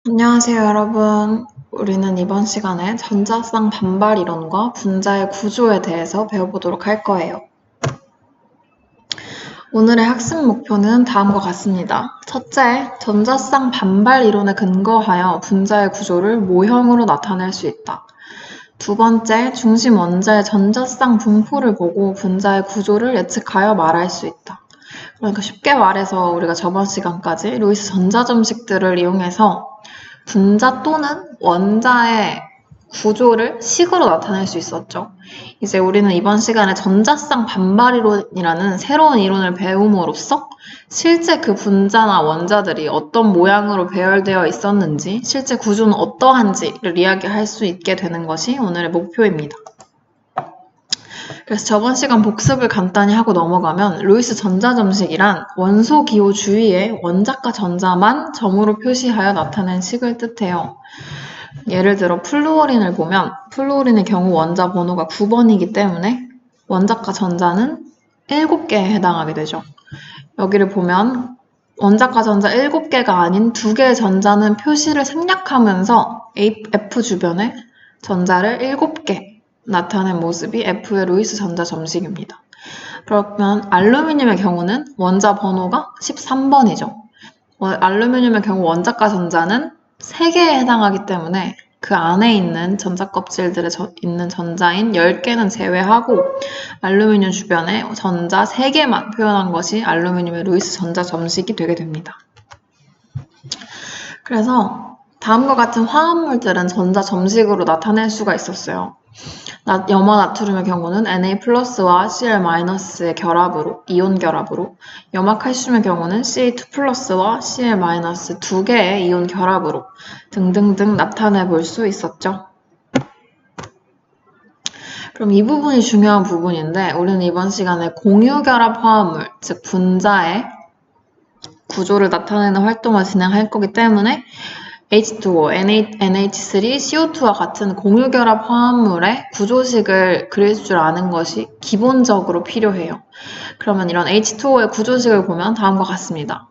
안녕하세요, 여러분. 우리는 이번 시간에 전자쌍 반발 이론과 분자의 구조에 대해서 배워보도록 할 거예요. 오늘의 학습 목표는 다음과 같습니다. 첫째, 전자쌍 반발 이론에 근거하여 분자의 구조를 모형으로 나타낼 수 있다. 두 번째, 중심 원자의 전자쌍 분포를 보고 분자의 구조를 예측하여 말할 수 있다. 그러니까 쉽게 말해서 우리가 저번 시간까지 루이스 전자점식들을 이용해서 분자 또는 원자의 구조를 식으로 나타낼 수 있었죠. 이제 우리는 이번 시간에 전자쌍 반발이론이라는 새로운 이론을 배움으로써 실제 그 분자나 원자들이 어떤 모양으로 배열되어 있었는지, 실제 구조는 어떠한지를 이야기할 수 있게 되는 것이 오늘의 목표입니다. 그래서 저번 시간 복습을 간단히 하고 넘어가면 루이스 전자점식이란 원소 기호 주위에 원자과 전자만 점으로 표시하여 나타낸 식을 뜻해요. 예를 들어 플루오린을 보면 플루오린의 경우 원자 번호가 9번이기 때문에 원자과 전자는 7개에 해당하게 되죠. 여기를 보면 원자과 전자 7개가 아닌 2개의 전자는 표시를 생략하면서 F 주변에 전자를 7개 나타낸 모습이 F의 루이스 전자 점식입니다. 그러면 알루미늄의 경우는 원자 번호가 13번이죠. 알루미늄의 경우 원자과 전자는 3개에 해당하기 때문에 그 안에 있는 전자 껍질들에 있는 전자인 10개는 제외하고 알루미늄 주변에 전자 3개만 표현한 것이 알루미늄의 루이스 전자 점식이 되게 됩니다. 그래서 다음과 같은 화합물들은 전자 점식으로 나타낼 수가 있었어요. 염화 나트륨의 경우는 Na+와 Cl-의 결합으로, 이온 결합으로, 염화 칼슘의 경우는 Ca2+와 Cl- 2개의 이온 결합으로 등등등 나타내 볼 수 있었죠. 그럼 이 부분이 중요한 부분인데 우리는 이번 시간에 공유결합 화합물, 즉 분자의 구조를 나타내는 활동을 진행할 거기 때문에 H2O, NH3, CO2와 같은 공유결합 화합물의 구조식을 그릴 줄 아는 것이 기본적으로 필요해요. 그러면 이런 H2O의 구조식을 보면 다음과 같습니다.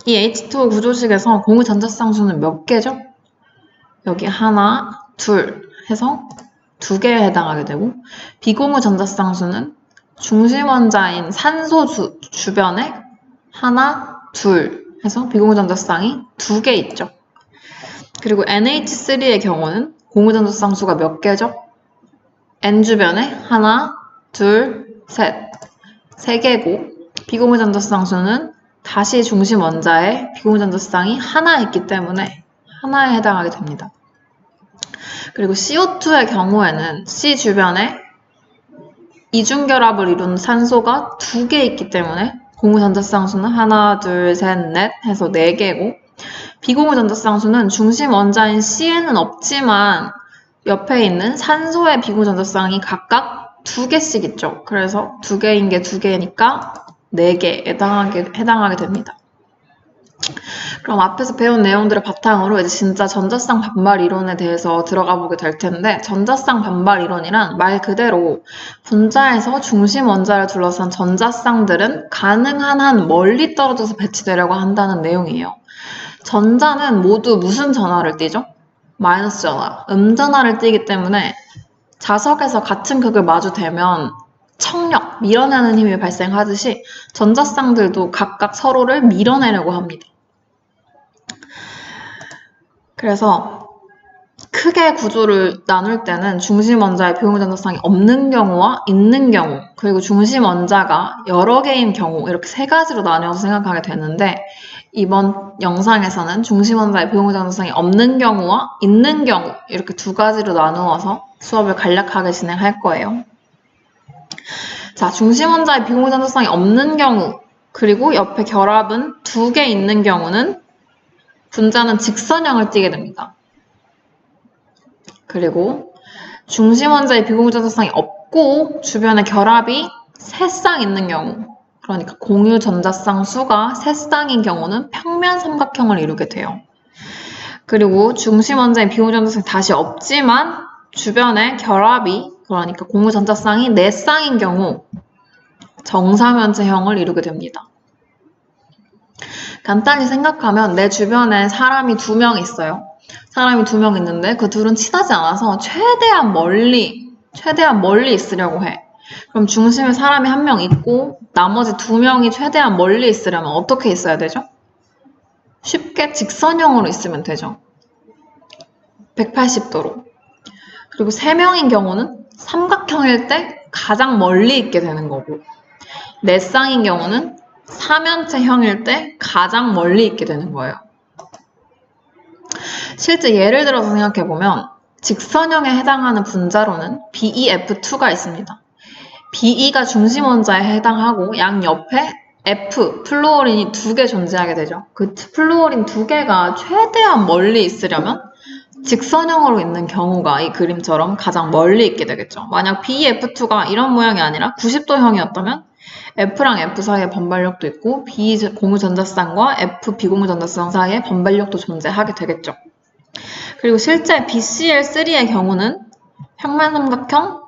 이 H2O 구조식에서 공유 전자쌍수는 몇 개죠? 여기 하나, 둘 해서 2개에 해당하게 되고 비공유 전자쌍수는 중심 원자인 산소 주변에 하나, 둘 해서 비공유 전자쌍이 2개 있죠. 그리고 NH3의 경우는 공유 전자쌍수가 몇 개죠? N 주변에 하나, 둘, 셋, 3개고 비공유 전자쌍수는 다시 중심 원자에 비공유 전자쌍이 하나 있기 때문에 하나에 해당하게 됩니다. 그리고 CO2의 경우에는 C 주변에 이중결합을 이룬 산소가 2개 있기 때문에 공유 전자쌍수는 하나, 둘, 셋, 넷 해서 4개고 비공유 전자쌍수는 중심 원자인 C에는 없지만 옆에 있는 산소의 비공유 전자쌍이 각각 2개씩 있죠. 그래서 2개인 게 2개니까 4개에 해당하게 됩니다. 그럼 앞에서 배운 내용들을 바탕으로 이제 진짜 전자쌍 반발 이론에 대해서 들어가 보게 될 텐데 전자쌍 반발 이론이란 말 그대로 분자에서 중심 원자를 둘러싼 전자쌍들은 가능한 한 멀리 떨어져서 배치되려고 한다는 내용이에요. 전자는 모두 무슨 전하를 띠죠? 마이너스 전하, 음전하를 띠기 때문에 자석에서 같은 극을 마주대면 청력, 밀어내는 힘이 발생하듯이 전자쌍들도 각각 서로를 밀어내려고 합니다. 그래서 크게 구조를 나눌 때는 중심 원자의 비공유 전자쌍이 없는 경우와 있는 경우, 그리고 중심 원자가 여러 개인 경우 이렇게 3가지로 나뉘어서 생각하게 되는데 이번 영상에서는 중심 원자의 비공유 전자쌍이 없는 경우와 있는 경우 이렇게 2가지로 나누어서 수업을 간략하게 진행할 거예요. 자, 중심 원자의 비공유 전자쌍이 없는 경우 그리고 옆에 결합은 2개 있는 경우는 분자는 직선형을 띠게 됩니다. 그리고 중심 원자의 비공유 전자쌍이 없고 주변에 결합이 3쌍 있는 경우, 그러니까 공유 전자쌍 수가 3쌍인 경우는 평면 삼각형을 이루게 돼요. 그리고 중심 원자의 비공유 전자쌍이 다시 없지만 주변에 결합이, 그러니까 공유 전자쌍이 4쌍인 경우 정사면체형을 이루게 됩니다. 간단히 생각하면 내 주변에 사람이 2명 있어요. 사람이 2명 있는데 그 둘은 친하지 않아서 최대한 멀리 있으려고 해. 그럼 중심에 사람이 1명 있고 나머지 2명이 최대한 멀리 있으려면 어떻게 있어야 되죠? 쉽게 직선형으로 있으면 되죠. 180도로. 그리고 3명인 경우는 삼각형일 때 가장 멀리 있게 되는 거고, 4쌍인 경우는 3면체형일 때 가장 멀리 있게 되는 거예요. 실제 예를 들어서 생각해보면 직선형에 해당하는 분자로는 BeF2가 있습니다. Be가 중심 원자에 해당하고 양옆에 F, 플루오린이 2개 존재하게 되죠. 그 플루오린 2개가 최대한 멀리 있으려면 직선형으로 있는 경우가 이 그림처럼 가장 멀리 있게 되겠죠. 만약 BeF2가 이런 모양이 아니라 90도형이었다면 F랑 F 사이에 반발력도 있고 B 공유전자쌍과 F 비공유전자쌍 사이에 반발력도 존재하게 되겠죠. 그리고 실제 BCl3의 경우는 평면삼각형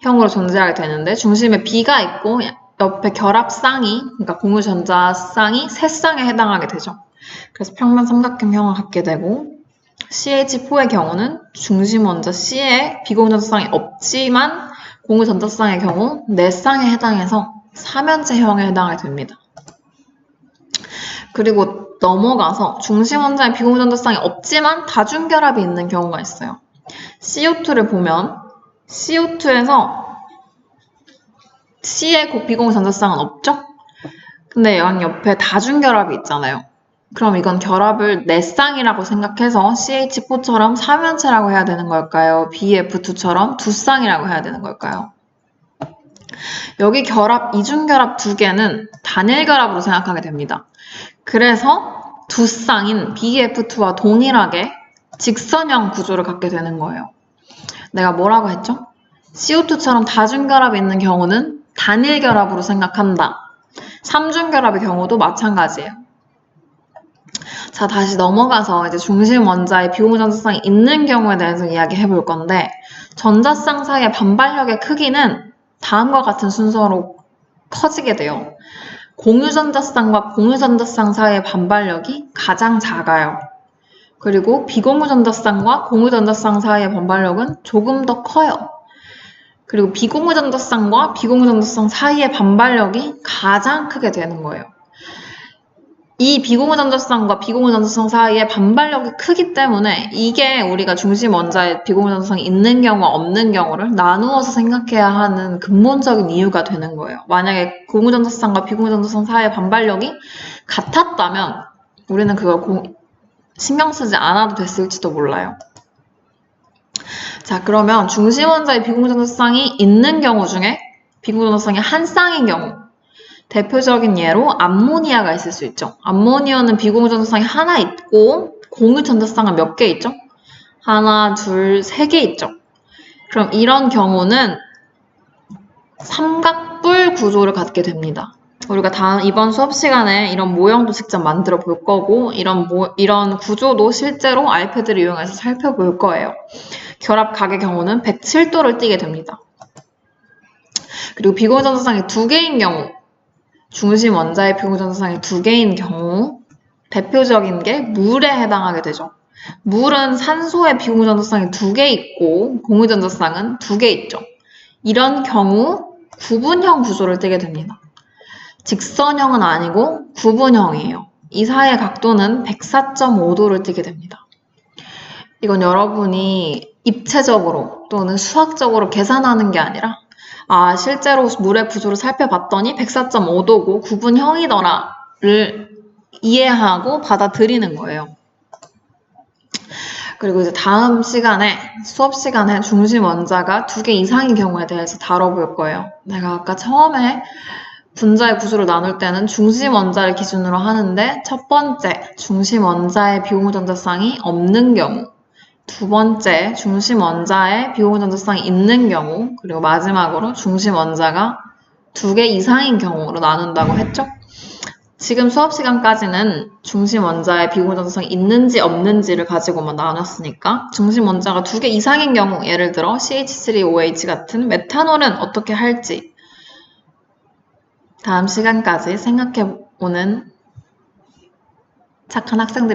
형으로 존재하게 되는데 중심에 B가 있고 옆에 결합쌍이, 그러니까 공유전자쌍이 3쌍에 해당하게 되죠. 그래서 평면삼각형형을 갖게 되고, CH4의 경우는 중심 원자 C에 비공유전자쌍이 없지만 공유전자쌍의 경우 4쌍에 해당해서 3면체형에 해당하게 됩니다. 그리고 넘어가서 중심 원자에 비공유전자쌍이 없지만 다중결합이 있는 경우가 있어요. CO2를 보면 CO2에서 C의 비공유전자쌍은 없죠? 근데 양옆에 다중결합이 있잖아요. 그럼 이건 결합을 4쌍이라고 생각해서 CH4처럼 3면체라고 해야 되는 걸까요? BF2처럼 2쌍이라고 해야 되는 걸까요? 여기 결합, 이중결합 2개는 단일결합으로 생각하게 됩니다. 그래서 2쌍인 BF2와 동일하게 직선형 구조를 갖게 되는 거예요. 내가 뭐라고 했죠? CO2처럼 다중결합이 있는 경우는 단일결합으로 생각한다. 3중결합의 경우도 마찬가지예요. 자, 다시 넘어가서 이제 중심 원자에 비공유전자쌍이 있는 경우에 대해서 이야기해 볼 건데, 전자쌍 사이의 반발력의 크기는 다음과 같은 순서로 커지게 돼요. 공유전자쌍과 공유전자쌍 사이의 반발력이 가장 작아요. 그리고 비공유전자쌍과 공유전자쌍 사이의 반발력은 조금 더 커요. 그리고 비공유전자쌍과 비공유전자쌍 사이의 반발력이 가장 크게 되는 거예요. 이 비공유전자쌍과 비공유전자쌍 사이의 반발력이 크기 때문에 이게 우리가 중심 원자에 비공유전자쌍이 있는 경우와 없는 경우를 나누어서 생각해야 하는 근본적인 이유가 되는 거예요. 만약에 공유전자쌍과 비공유전자쌍 사이의 반발력이 같았다면 우리는 그걸 신경 쓰지 않아도 됐을지도 몰라요. 자, 그러면 중심 원자에 비공유전자쌍이 있는 경우 중에 비공유전자쌍이 한 쌍인 경우, 대표적인 예로 암모니아가 있을 수 있죠. 암모니아는 비공유전자쌍이 하나 있고 공유전자쌍은 몇 개 있죠? 하나, 둘, 3개 있죠. 그럼 이런 경우는 삼각뿔 구조를 갖게 됩니다. 우리가 이번 수업 시간에 이런 모형도 직접 만들어 볼 거고 이런 구조도 실제로 아이패드를 이용해서 살펴볼 거예요. 결합 각의 경우는 107도를 띠게 됩니다. 그리고 비공유전자쌍이 2개인 경우, 중심 원자의 비공유전자쌍이 2개인 경우 대표적인 게 물에 해당하게 되죠. 물은 산소의 비공유전자쌍이 2개 있고 공유전자쌍은 2개 있죠. 이런 경우 구분형 구조를 띠게 됩니다. 직선형은 아니고 구분형이에요. 이 사이의 각도는 104.5도를 띠게 됩니다. 이건 여러분이 입체적으로 또는 수학적으로 계산하는 게 아니라 실제로 물의 구조를 살펴봤더니 104.5도고 구분형이더라를 이해하고 받아들이는 거예요. 그리고 이제 다음 시간에, 수업 시간에 중심 원자가 2개 이상인 경우에 대해서 다뤄볼 거예요. 내가 아까 처음에 분자의 구조를 나눌 때는 중심 원자를 기준으로 하는데, 첫 번째, 중심 원자의 비공유전자쌍이 없는 경우, 두 번째, 중심 원자에 비공유전자쌍이 있는 경우, 그리고 마지막으로 중심 원자가 2개 이상인 경우로 나눈다고 했죠? 지금 수업 시간까지는 중심 원자에 비공유전자쌍이 있는지 없는지를 가지고만 나눴으니까 중심 원자가 2개 이상인 경우, 예를 들어 CH3OH 같은 메탄올은 어떻게 할지 다음 시간까지 생각해 오는 착한 학생들이